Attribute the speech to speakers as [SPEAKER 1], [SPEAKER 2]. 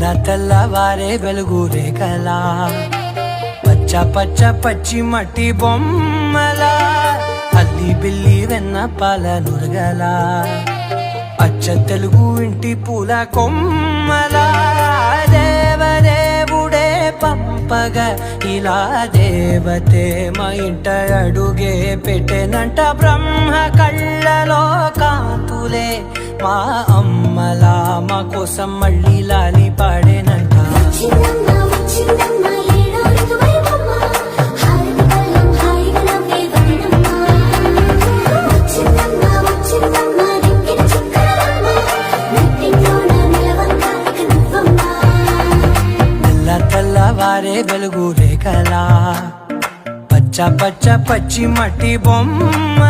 [SPEAKER 1] తెల్ల తెల్లవారే వెలుగు రేఖలా పచ్చ పచ్చ పచ్చి మట్టి బొమ్మలా అల్లి బిల్లి వెన్న పాల నురగలా అచ్చ తెలుగు ఇంటి పూల కొమ్మలా దేవదేవుడే పంపగా ఇలా దేవతే మా ఇంట అడుగే పెట్టెనంట బ్రహ్మ కళ్ళలో కాంతులే మా అమ్మలా మా కోసం మళ్ళీ లాలి పాడేనంట. తెల్లవారే వెలుగు రేఖలా పచ్చ పచ్చ పచ్చి మట్టి బొమ్మ